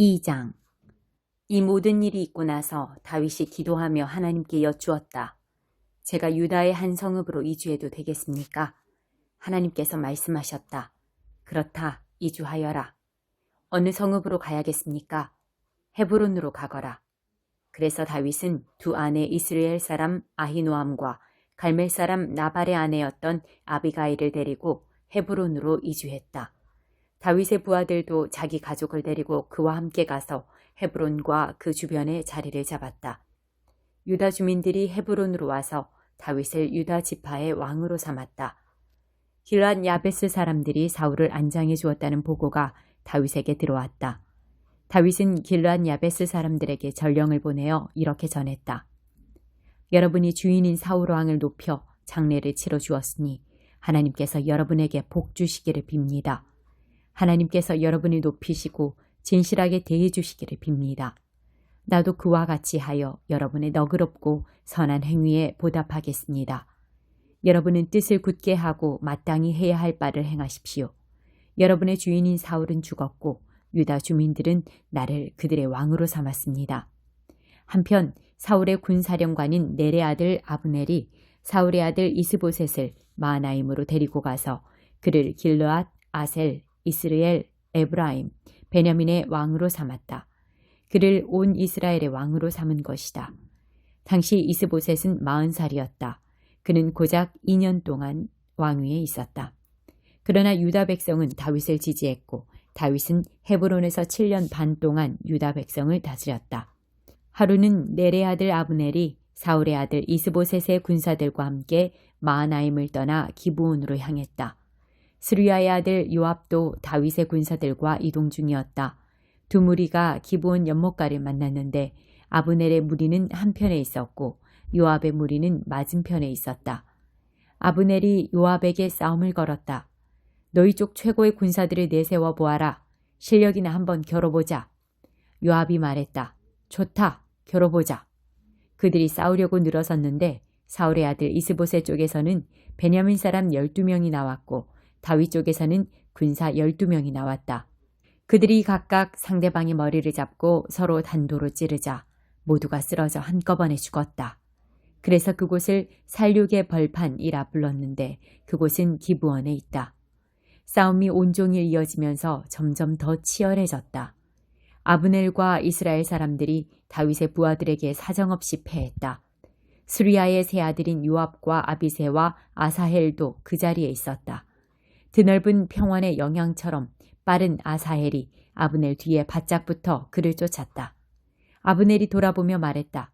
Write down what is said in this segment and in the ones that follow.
2장. 이 모든 일이 있고 나서 다윗이 기도하며 하나님께 여쭈었다. 제가 유다의 한 성읍으로 이주해도 되겠습니까? 하나님께서 말씀하셨다. 그렇다, 이주하여라. 어느 성읍으로 가야겠습니까? 헤브론으로 가거라. 그래서 다윗은 두 아내 이스라엘 사람 아히노암과 갈멜 사람 나발의 아내였던 아비가일을 데리고 헤브론으로 이주했다. 다윗의 부하들도 자기 가족을 데리고 그와 함께 가서 헤브론과 그 주변에 자리를 잡았다. 유다 주민들이 헤브론으로 와서 다윗을 유다 지파의 왕으로 삼았다. 길앗 야베스 사람들이 사울을 안장해 주었다는 보고가 다윗에게 들어왔다. 다윗은 길앗 야베스 사람들에게 전령을 보내어 이렇게 전했다. 여러분이 주인인 사울 왕을 높여 장례를 치러 주었으니 하나님께서 여러분에게 복 주시기를 빕니다. 하나님께서 여러분을 높이시고 진실하게 대해 주시기를 빕니다. 나도 그와 같이 하여 여러분의 너그럽고 선한 행위에 보답하겠습니다. 여러분은 뜻을 굳게 하고 마땅히 해야 할 바를 행하십시오. 여러분의 주인인 사울은 죽었고 유다 주민들은 나를 그들의 왕으로 삼았습니다. 한편 사울의 군사령관인 넬의 아들 아브넬이 사울의 아들 이스보셋을 마하나임으로 데리고 가서 그를 길르앗, 아셀, 이스라엘, 에브라임, 베냐민의 왕으로 삼았다. 그를 온 이스라엘의 왕으로 삼은 것이다. 당시 이스보셋은 40살이었다. 그는 고작 2년 동안 왕위에 있었다. 그러나 유다 백성은 다윗을 지지했고 다윗은 헤브론에서 7년 반 동안 유다 백성을 다스렸다. 하루는 넬의 아들 아브넬이 사울의 아들 이스보셋의 군사들과 함께 마하나임을 떠나 기브온으로 향했다. 스루야의 아들 요압도 다윗의 군사들과 이동 중이었다. 두 무리가 기브온 연못가를 만났는데 아브넬의 무리는 한편에 있었고 요압의 무리는 맞은편에 있었다. 아브넬이 요압에게 싸움을 걸었다. 너희 쪽 최고의 군사들을 내세워 보아라. 실력이나 한번 겨뤄보자. 요압이 말했다. 좋다. 겨뤄보자. 그들이 싸우려고 늘어섰는데 사울의 아들 이스보셋 쪽에서는 베냐민 사람 12명이 나왔고 다윗 쪽에서는 군사 12명이 나왔다. 그들이 각각 상대방의 머리를 잡고 서로 단도로 찌르자 모두가 쓰러져 한꺼번에 죽었다. 그래서 그곳을 살육의 벌판이라 불렀는데 그곳은 기브온에 있다. 싸움이 온종일 이어지면서 점점 더 치열해졌다. 아브넬과 이스라엘 사람들이 다윗의 부하들에게 사정없이 패했다. 스루야의 세 아들인 요압과 아비새와 아사헬도 그 자리에 있었다. 드넓은 평원의 영향처럼 빠른 아사헬이 아브넬 뒤에 바짝 붙어 그를 쫓았다. 아브넬이 돌아보며 말했다.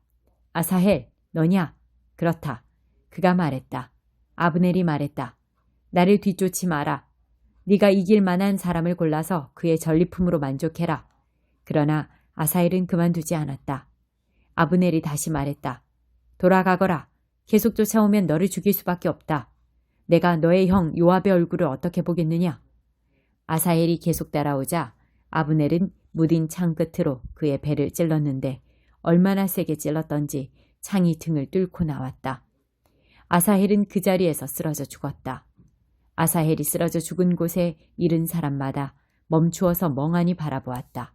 아사헬, 너냐? 그렇다. 그가 말했다. 아브넬이 말했다. 나를 뒤쫓지 마라. 네가 이길 만한 사람을 골라서 그의 전리품으로 만족해라. 그러나 아사헬은 그만두지 않았다. 아브넬이 다시 말했다. 돌아가거라. 계속 쫓아오면 너를 죽일 수밖에 없다. 내가 너의 형 요압의 얼굴을 어떻게 보겠느냐? 아사헬이 계속 따라오자 아브넬은 무딘 창 끝으로 그의 배를 찔렀는데 얼마나 세게 찔렀던지 창이 등을 뚫고 나왔다. 아사헬은 그 자리에서 쓰러져 죽었다. 아사헬이 쓰러져 죽은 곳에 이른 사람마다 멈추어서 멍하니 바라보았다.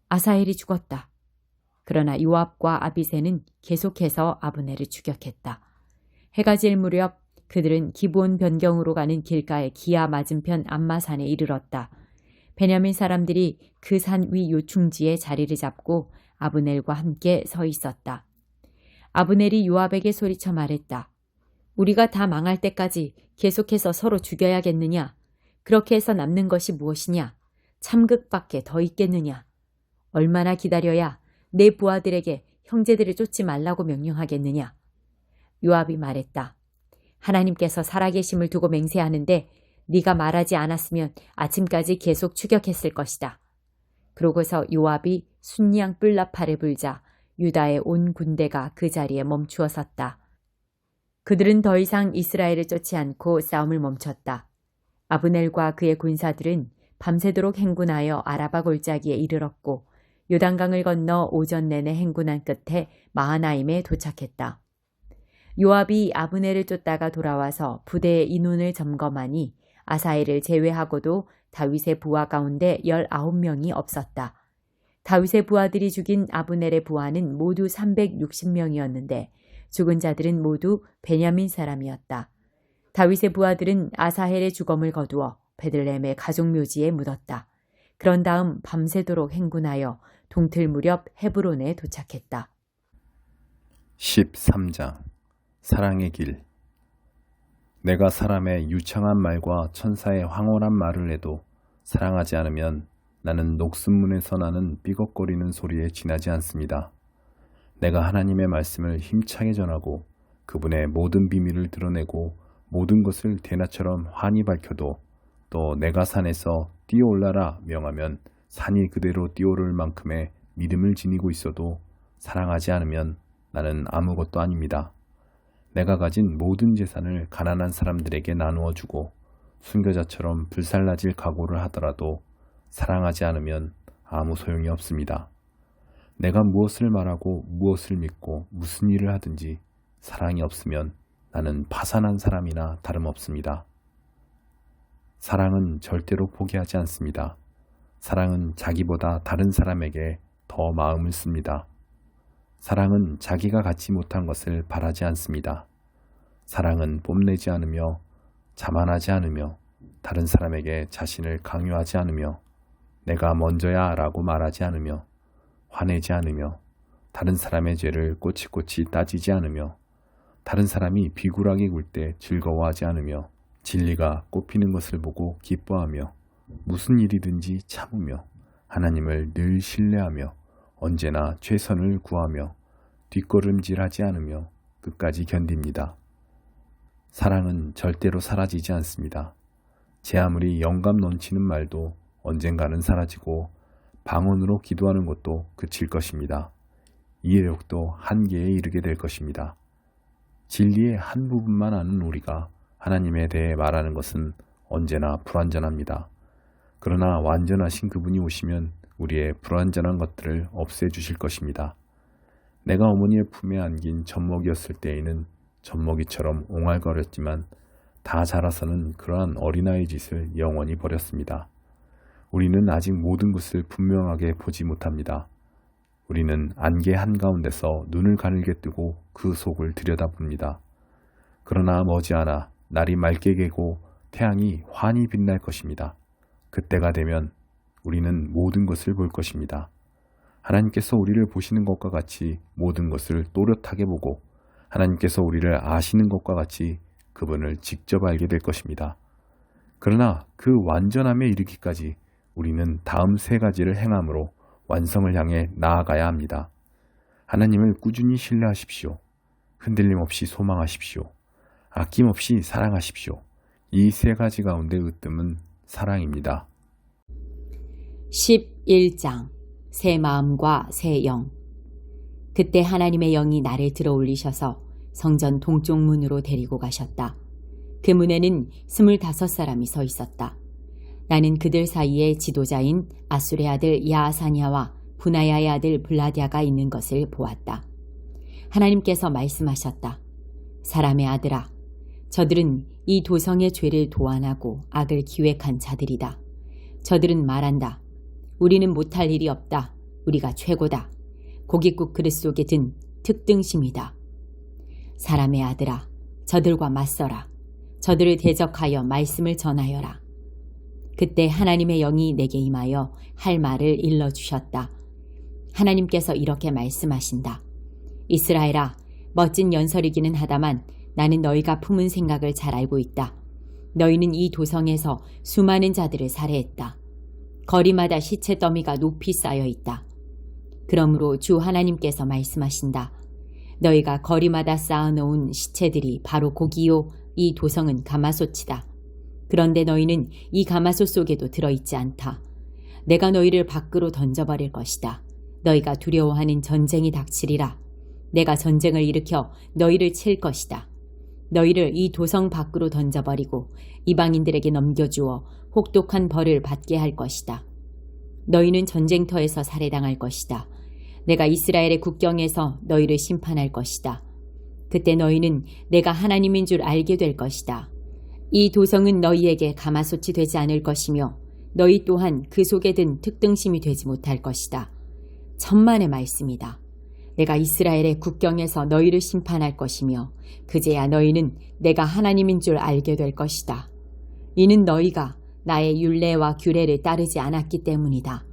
아사헬이 죽었다. 그러나 요압과 아비새는 계속해서 아브넬을 추격했다. 해가 질 무렵 그들은 기브온 변경으로 가는 길가의 기아 맞은편 암마산에 이르렀다. 베냐민 사람들이 그 산 위 요충지에 자리를 잡고 아브넬과 함께 서 있었다. 아브넬이 요압에게 소리쳐 말했다. 우리가 다 망할 때까지 계속해서 서로 죽여야겠느냐? 그렇게 해서 남는 것이 무엇이냐? 참극밖에 더 있겠느냐? 얼마나 기다려야 내 부하들에게 형제들을 쫓지 말라고 명령하겠느냐? 요압이 말했다. 하나님께서 살아계심을 두고 맹세하는데 네가 말하지 않았으면 아침까지 계속 추격했을 것이다. 그러고서 요압이 순양 뿔나파를 불자 유다의 온 군대가 그 자리에 멈추어 섰다. 그들은 더 이상 이스라엘을 쫓지 않고 싸움을 멈췄다. 아브넬과 그의 군사들은 밤새도록 행군하여 아라바 골짜기에 이르렀고 요단강을 건너 오전 내내 행군한 끝에 마하나임에 도착했다. 요압이 아브넬을 쫓다가 돌아와서 부대의 인원을 점검하니 아사헬을 제외하고도 다윗의 부하 가운데 19명이 없었다. 다윗의 부하들이 죽인 아브넬의 부하는 모두 360명이었는데 죽은 자들은 모두 베냐민 사람이었다. 다윗의 부하들은 아사헬의 주검을 거두어 베들레헴의 가족 묘지에 묻었다. 그런 다음 밤새도록 행군하여 동틀 무렵 헤브론에 도착했다. 13장 사랑의 길. 내가 사람의 유창한 말과 천사의 황홀한 말을 해도 사랑하지 않으면 나는 녹슨문에서 나는 삐걱거리는 소리에 지나지 않습니다. 내가 하나님의 말씀을 힘차게 전하고 그분의 모든 비밀을 드러내고 모든 것을 대낮처럼 환히 밝혀도 또 내가 산에서 뛰어올라라 명하면 산이 그대로 뛰어오를 만큼의 믿음을 지니고 있어도 사랑하지 않으면 나는 아무것도 아닙니다. 내가 가진 모든 재산을 가난한 사람들에게 나누어 주고 순교자처럼 불살라질 각오를 하더라도 사랑하지 않으면 아무 소용이 없습니다. 내가 무엇을 말하고 무엇을 믿고 무슨 일을 하든지 사랑이 없으면 나는 파산한 사람이나 다름없습니다. 사랑은 절대로 포기하지 않습니다. 사랑은 자기보다 다른 사람에게 더 마음을 씁니다. 사랑은 자기가 갖지 못한 것을 바라지 않습니다. 사랑은 뽐내지 않으며 자만하지 않으며 다른 사람에게 자신을 강요하지 않으며 내가 먼저야 라고 말하지 않으며 화내지 않으며 다른 사람의 죄를 꼬치꼬치 따지지 않으며 다른 사람이 비굴하게 굴 때 즐거워하지 않으며 진리가 꽃피는 것을 보고 기뻐하며 무슨 일이든지 참으며 하나님을 늘 신뢰하며 언제나 최선을 구하며 뒷걸음질하지 않으며 끝까지 견딥니다. 사랑은 절대로 사라지지 않습니다. 제 아무리 영감 넘치는 말도 언젠가는 사라지고 방언으로 기도하는 것도 그칠 것입니다. 이해력도 한계에 이르게 될 것입니다. 진리의 한 부분만 아는 우리가 하나님에 대해 말하는 것은 언제나 불완전합니다. 그러나 완전하신 그분이 오시면 우리의 불완전한 것들을 없애주실 것입니다. 내가 어머니의 품에 안긴 젖먹이었을 때에는 젖먹이처럼 옹알거렸지만 다 자라서는 그러한 어린아이 짓을 영원히 버렸습니다. 우리는 아직 모든 것을 분명하게 보지 못합니다. 우리는 안개 한가운데서 눈을 가늘게 뜨고 그 속을 들여다봅니다. 그러나 머지않아 날이 맑게 개고 태양이 환히 빛날 것입니다. 그때가 되면 우리는 모든 것을 볼 것입니다. 하나님께서 우리를 보시는 것과 같이 모든 것을 또렷하게 보고 하나님께서 우리를 아시는 것과 같이 그분을 직접 알게 될 것입니다. 그러나 그 완전함에 이르기까지 우리는 다음 세 가지를 행함으로 완성을 향해 나아가야 합니다. 하나님을 꾸준히 신뢰하십시오. 흔들림 없이 소망하십시오. 아낌없이 사랑하십시오. 이 세 가지 가운데 으뜸은 사랑입니다. 11장 새 마음과 새 영. 그때 하나님의 영이 나를 들어 올리셔서 성전 동쪽 문으로 데리고 가셨다. 그 문에는 25사람이 서 있었다. 나는 그들 사이에 지도자인 아술의 아들 야아사냐와 분하야의 아들 블라디아가 있는 것을 보았다. 하나님께서 말씀하셨다. 사람의 아들아, 저들은 이 도성의 죄를 도안하고 악을 기획한 자들이다. 저들은 말한다. 우리는 못할 일이 없다. 우리가 최고다. 고깃국 그릇 속에 든 특등심이다. 사람의 아들아, 저들과 맞서라. 저들을 대적하여 말씀을 전하여라. 그때 하나님의 영이 내게 임하여 할 말을 일러주셨다. 하나님께서 이렇게 말씀하신다. 이스라엘아, 멋진 연설이기는 하다만 나는 너희가 품은 생각을 잘 알고 있다. 너희는 이 도성에서 수많은 자들을 살해했다. 거리마다 시체 더미가 높이 쌓여 있다. 그러므로 주 하나님께서 말씀하신다. 너희가 거리마다 쌓아놓은 시체들이 바로 고기요, 이 도성은 가마솥이다. 그런데 너희는 이 가마솥 속에도 들어있지 않다. 내가 너희를 밖으로 던져버릴 것이다. 너희가 두려워하는 전쟁이 닥치리라. 내가 전쟁을 일으켜 너희를 칠 것이다. 너희를 이 도성 밖으로 던져버리고 이방인들에게 넘겨주어 혹독한 벌을 받게 할 것이다. 너희는 전쟁터에서 살해당할 것이다. 내가 이스라엘의 국경에서 너희를 심판할 것이다. 그때 너희는 내가 하나님인 줄 알게 될 것이다. 이 도성은 너희에게 가마솥이 되지 않을 것이며 너희 또한 그 속에 든 특등심이 되지 못할 것이다. 천만의 말씀이다. 내가 이스라엘의 국경에서 너희를 심판할 것이며 그제야 너희는 내가 하나님인 줄 알게 될 것이다. 이는 너희가 나의 율례와 규례를 따르지 않았기 때문이다.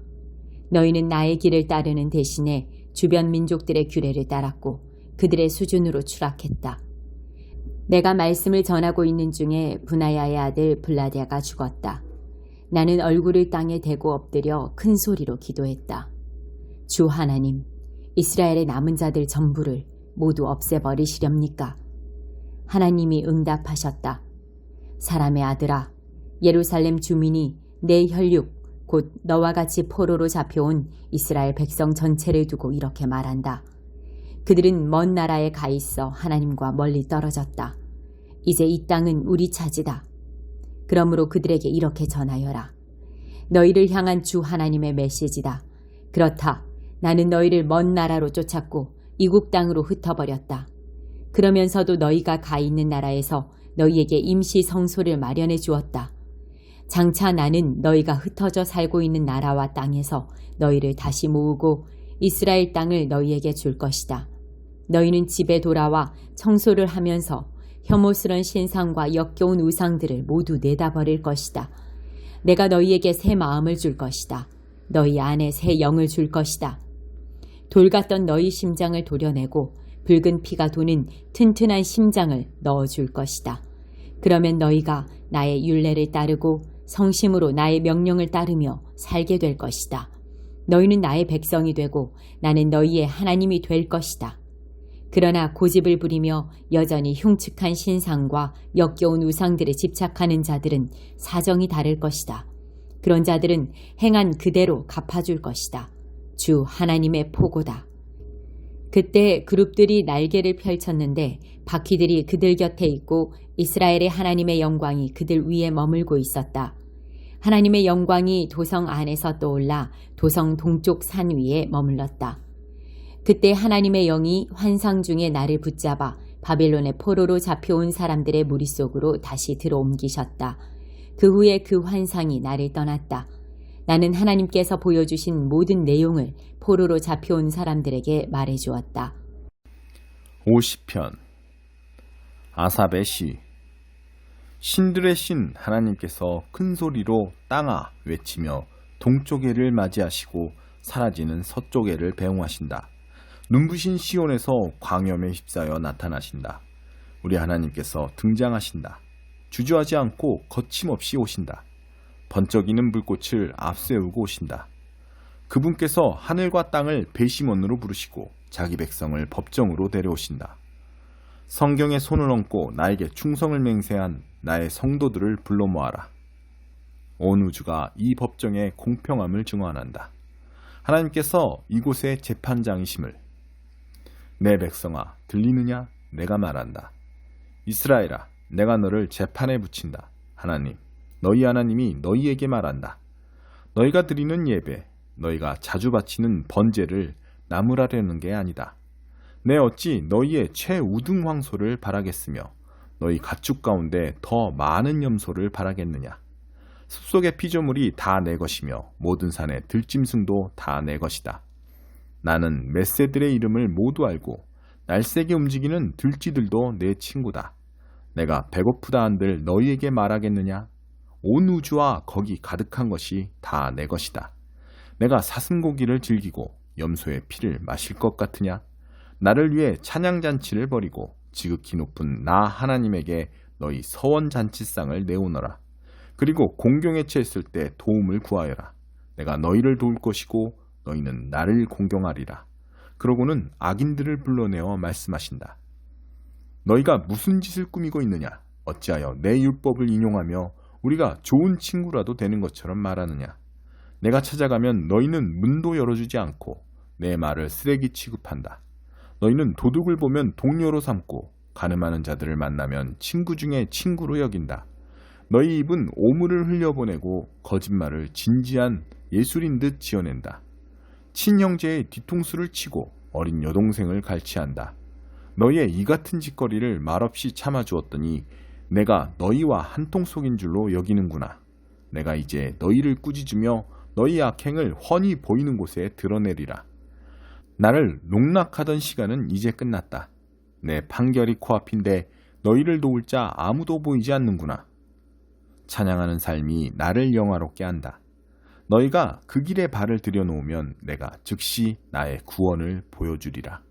너희는 나의 길을 따르는 대신에 주변 민족들의 규례를 따랐고 그들의 수준으로 추락했다. 내가 말씀을 전하고 있는 중에 분하야의 아들 블라데아가 죽었다. 나는 얼굴을 땅에 대고 엎드려 큰 소리로 기도했다. 주 하나님, 이스라엘의 남은 자들 전부를 모두 없애버리시렵니까? 하나님이 응답하셨다. 사람의 아들아, 예루살렘 주민이 내 혈육, 곧 너와 같이 포로로 잡혀온 이스라엘 백성 전체를 두고 이렇게 말한다. 그들은 먼 나라에 가 있어 하나님과 멀리 떨어졌다. 이제 이 땅은 우리 차지다. 그러므로 그들에게 이렇게 전하여라. 너희를 향한 주 하나님의 메시지다. 그렇다. 나는 너희를 먼 나라로 쫓았고 이국 땅으로 흩어버렸다. 그러면서도 너희가 가 있는 나라에서 너희에게 임시 성소를 마련해 주었다. 장차 나는 너희가 흩어져 살고 있는 나라와 땅에서 너희를 다시 모으고 이스라엘 땅을 너희에게 줄 것이다. 너희는 집에 돌아와 청소를 하면서 혐오스런 신상과 역겨운 우상들을 모두 내다버릴 것이다. 내가 너희에게 새 마음을 줄 것이다. 너희 안에 새 영을 줄 것이다. 돌 같던 너희 심장을 도려내고 붉은 피가 도는 튼튼한 심장을 넣어줄 것이다. 그러면 너희가 나의 율례를 따르고 성심으로 나의 명령을 따르며 살게 될 것이다. 너희는 나의 백성이 되고 나는 너희의 하나님이 될 것이다. 그러나 고집을 부리며 여전히 흉측한 신상과 역겨운 우상들에 집착하는 자들은 사정이 다를 것이다. 그런 자들은 행한 그대로 갚아줄 것이다. 주 하나님의 포고다. 그때 그룹들이 날개를 펼쳤는데 바퀴들이 그들 곁에 있고 이스라엘의 하나님의 영광이 그들 위에 머물고 있었다. 하나님의 영광이 도성 안에서 떠올라 도성 동쪽 산 위에 머물렀다. 그때 하나님의 영이 환상 중에 나를 붙잡아 바벨론의 포로로 잡혀온 사람들의 무리 속으로 다시 들어옮기셨다. 그 후에 그 환상이 나를 떠났다. 나는 하나님께서 보여주신 모든 내용을 포로로 잡혀온 사람들에게 말해주었다. 50편 아삽의 시. 신들의 신 하나님께서 큰 소리로 땅아 외치며 동쪽해를 맞이하시고 사라지는 서쪽해를 배웅하신다. 눈부신 시온에서 광염에 휩싸여 나타나신다. 우리 하나님께서 등장하신다. 주저하지 않고 거침없이 오신다. 번쩍이는 불꽃을 앞세우고 오신다. 그분께서 하늘과 땅을 배심원으로 부르시고 자기 백성을 법정으로 데려오신다. 성경에 손을 얹고 나에게 충성을 맹세한 나의 성도들을 불러 모아라. 온 우주가 이 법정의 공평함을 증언한다. 하나님께서 이곳의 재판장이심을. 내 백성아, 들리느냐? 내가 말한다. 이스라엘아, 내가 너를 재판에 붙인다. 하나님, 너희 하나님이 너희에게 말한다. 너희가 드리는 예배, 너희가 자주 바치는 번제를 나무라려는 게 아니다. 내 어찌 너희의 최우등황소를 바라겠으며 너희 가축 가운데 더 많은 염소를 바라겠느냐. 숲속의 피조물이 다 내 것이며 모든 산의 들짐승도 다 내 것이다. 나는 멧새들의 이름을 모두 알고 날쌔게 움직이는 들쥐들도 내 친구다. 내가 배고프다 한들 너희에게 말하겠느냐? 온 우주와 거기 가득한 것이 다 내 것이다. 내가 사슴고기를 즐기고 염소의 피를 마실 것 같으냐? 나를 위해 찬양잔치를 벌이고 지극히 높은 나 하나님에게 너희 서원잔치상을 내오너라. 그리고 공경에 처했을 때 도움을 구하여라. 내가 너희를 도울 것이고 너희는 나를 공경하리라. 그러고는 악인들을 불러내어 말씀하신다. 너희가 무슨 짓을 꾸미고 있느냐? 어찌하여 내 율법을 인용하며 우리가 좋은 친구라도 되는 것처럼 말하느냐? 내가 찾아가면 너희는 문도 열어주지 않고 내 말을 쓰레기 취급한다. 너희는 도둑을 보면 동료로 삼고 가늠하는 자들을 만나면 친구 중에 친구로 여긴다. 너희 입은 오물을 흘려보내고 거짓말을 진지한 예술인 듯 지어낸다. 친형제의 뒤통수를 치고 어린 여동생을 갈취한다. 너희의 이 같은 짓거리를 말없이 참아주었더니 내가 너희와 한통 속인 줄로 여기는구나. 내가 이제 너희를 꾸짖으며 너희 악행을 훤히 보이는 곳에 드러내리라. 나를 농락하던 시간은 이제 끝났다. 내 판결이 코앞인데 너희를 도울 자 아무도 보이지 않는구나. 찬양하는 삶이 나를 영화롭게 한다. 너희가 그 길에 발을 들여놓으면 내가 즉시 나의 구원을 보여주리라.